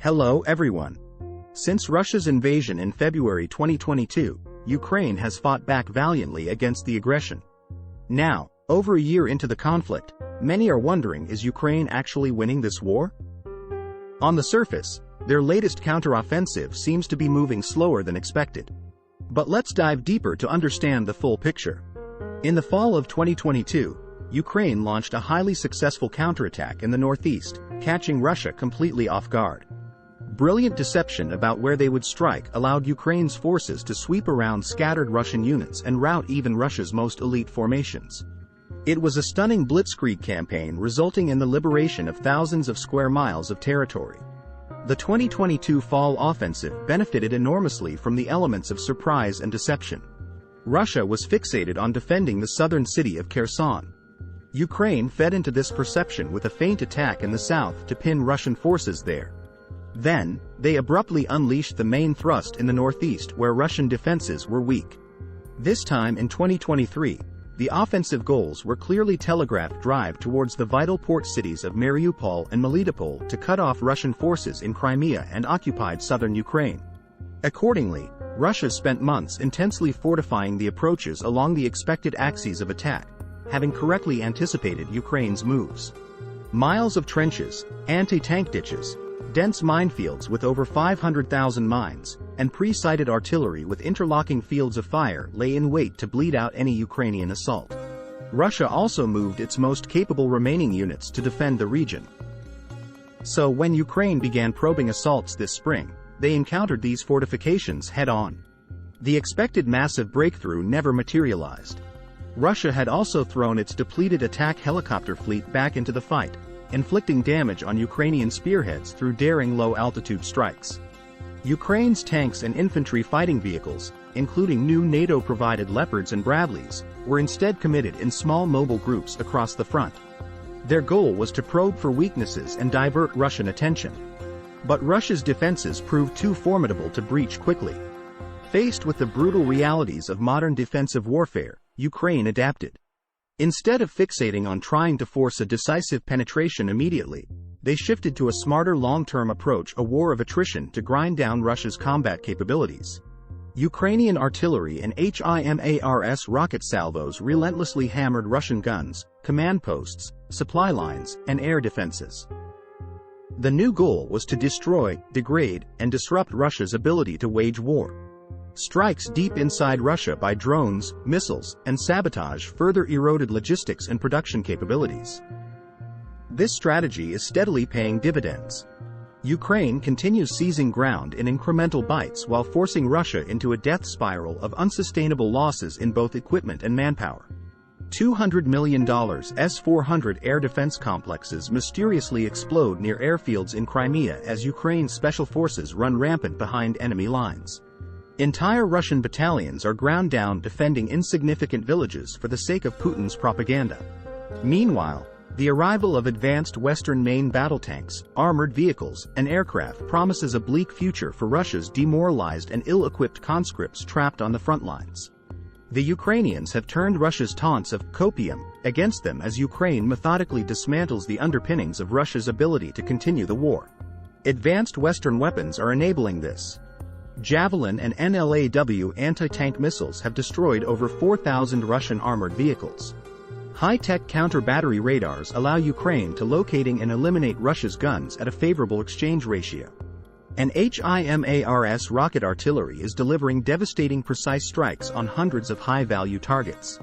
Hello everyone. Since Russia's invasion in February 2022, Ukraine has fought back valiantly against the aggression. Now, over a year into the conflict, many are wondering, is Ukraine actually winning this war? On the surface, their latest counteroffensive seems to be moving slower than expected. But let's dive deeper to understand the full picture. In the fall of 2022, Ukraine launched a highly successful counterattack in the northeast, catching Russia completely off guard. Brilliant deception about where they would strike allowed Ukraine's forces to sweep around scattered Russian units and rout even Russia's most elite formations. It was a stunning blitzkrieg campaign resulting in the liberation of thousands of square miles of territory. The 2022 fall offensive benefited enormously from the elements of surprise and deception. Russia was fixated on defending the southern city of Kherson. Ukraine fed into this perception with a feint attack in the south to pin Russian forces there. Then, they abruptly unleashed the main thrust in the northeast where Russian defenses were weak. This time in 2023, the offensive goals were clearly telegraphed: drive towards the vital port cities of Mariupol and Melitopol to cut off Russian forces in Crimea and occupied southern Ukraine. Accordingly, Russia spent months intensely fortifying the approaches along the expected axes of attack, having correctly anticipated Ukraine's moves. Miles of trenches, anti-tank ditches, dense minefields with over 500,000 mines, and pre-sighted artillery with interlocking fields of fire lay in wait to bleed out any Ukrainian assault. Russia also moved its most capable remaining units to defend the region. So when Ukraine began probing assaults this spring, they encountered these fortifications head-on. The expected massive breakthrough never materialized. Russia had also thrown its depleted attack helicopter fleet back into the fight, inflicting damage on Ukrainian spearheads through daring low-altitude strikes. Ukraine's tanks and infantry fighting vehicles, including new NATO-provided Leopards and Bradleys, were instead committed in small mobile groups across the front. Their goal was to probe for weaknesses and divert Russian attention. But Russia's defenses proved too formidable to breach quickly. Faced with the brutal realities of modern defensive warfare, Ukraine adapted. Instead of fixating on trying to force a decisive penetration immediately, they shifted to a smarter long-term approach, a war of attrition to grind down Russia's combat capabilities. Ukrainian artillery and HIMARS rocket salvos relentlessly hammered Russian guns, command posts, supply lines, and air defenses. The new goal was to destroy, degrade, and disrupt Russia's ability to wage war. Strikes deep inside Russia by drones, missiles, and sabotage further eroded logistics and production capabilities. This strategy is steadily paying dividends. Ukraine continues seizing ground in incremental bites while forcing Russia into a death spiral of unsustainable losses in both equipment and manpower. $200 million S-400 air defense complexes mysteriously explode near airfields in Crimea as Ukraine's special forces run rampant behind enemy lines. Entire Russian battalions are ground down defending insignificant villages for the sake of Putin's propaganda. Meanwhile, the arrival of advanced Western main battle tanks, armored vehicles, and aircraft promises a bleak future for Russia's demoralized and ill-equipped conscripts trapped on the front lines. The Ukrainians have turned Russia's taunts of copium against them as Ukraine methodically dismantles the underpinnings of Russia's ability to continue the war. Advanced Western weapons are enabling this. Javelin and NLAW anti-tank missiles have destroyed over 4,000 Russian armored vehicles. High-tech counter-battery radars allow Ukraine to locating and eliminate Russia's guns at a favorable exchange ratio. And HIMARS rocket artillery is delivering devastating precise strikes on hundreds of high-value targets.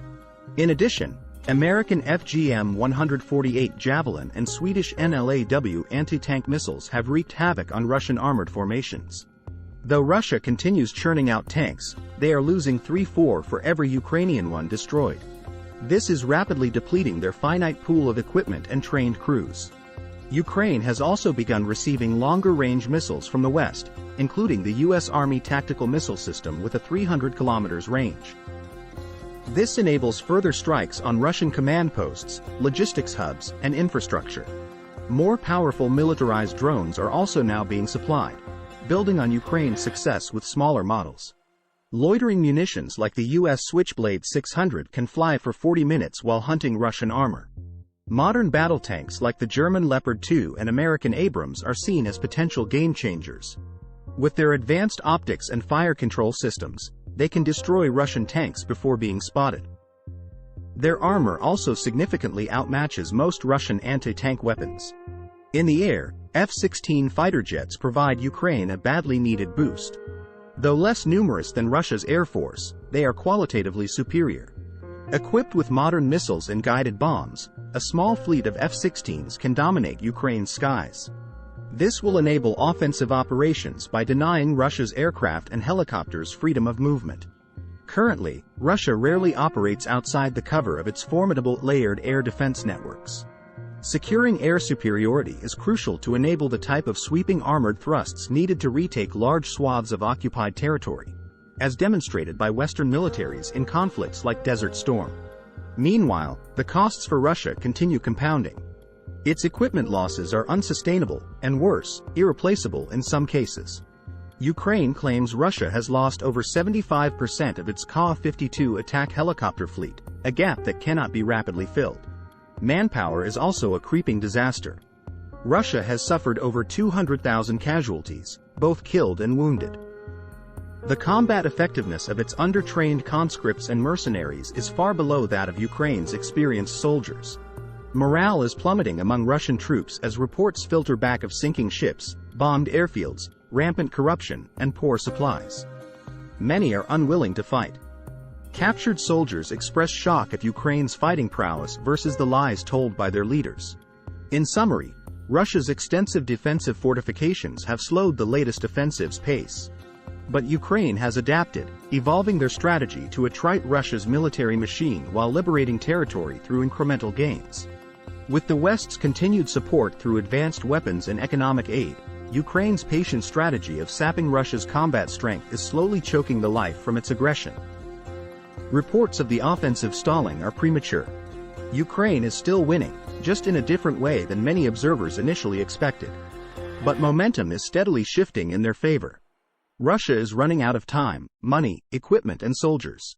In addition, American FGM-148 Javelin and Swedish NLAW anti-tank missiles have wreaked havoc on Russian armored formations. Though Russia continues churning out tanks, they are losing 3-4 for every Ukrainian one destroyed. This is rapidly depleting their finite pool of equipment and trained crews. Ukraine has also begun receiving longer-range missiles from the West, including the U.S. Army Tactical Missile System with a 300 km range. This enables further strikes on Russian command posts, logistics hubs, and infrastructure. More powerful militarized drones are also now being supplied, building on Ukraine's success with smaller models. Loitering munitions like the U.S. Switchblade 600 can fly for 40 minutes while hunting Russian armor. Modern battle tanks like the German Leopard 2 and American Abrams are seen as potential game changers. With their advanced optics and fire control systems, they can destroy Russian tanks before being spotted. Their armor also significantly outmatches most Russian anti-tank weapons. In the air, F-16 fighter jets provide Ukraine a badly needed boost. Though less numerous than Russia's air force, they are qualitatively superior. Equipped with modern missiles and guided bombs, a small fleet of F-16s can dominate Ukraine's skies. This will enable offensive operations by denying Russia's aircraft and helicopters freedom of movement. Currently, Russia rarely operates outside the cover of its formidable layered air defense networks. Securing air superiority is crucial to enable the type of sweeping armored thrusts needed to retake large swaths of occupied territory, as demonstrated by Western militaries in conflicts like Desert Storm. Meanwhile, the costs for Russia continue compounding. Its equipment losses are unsustainable, and worse, irreplaceable in some cases. Ukraine claims Russia has lost over 75% of its Ka-52 attack helicopter fleet, a gap that cannot be rapidly filled. Manpower is also a creeping disaster. Russia has suffered over 200,000 casualties, both killed and wounded. The combat effectiveness of its undertrained conscripts and mercenaries is far below that of Ukraine's experienced soldiers. Morale is plummeting among Russian troops as reports filter back of sinking ships, bombed airfields, rampant corruption, and poor supplies. Many are unwilling to fight. Captured soldiers express shock at Ukraine's fighting prowess versus the lies told by their leaders. In summary, Russia's extensive defensive fortifications have slowed the latest offensive's pace. But Ukraine has adapted, evolving their strategy to attrite Russia's military machine while liberating territory through incremental gains. With the West's continued support through advanced weapons and economic aid, Ukraine's patient strategy of sapping Russia's combat strength is slowly choking the life from its aggression. Reports of the offensive stalling are premature. Ukraine is still winning, just in a different way than many observers initially expected. But momentum is steadily shifting in their favor. Russia is running out of time, money, equipment, and soldiers.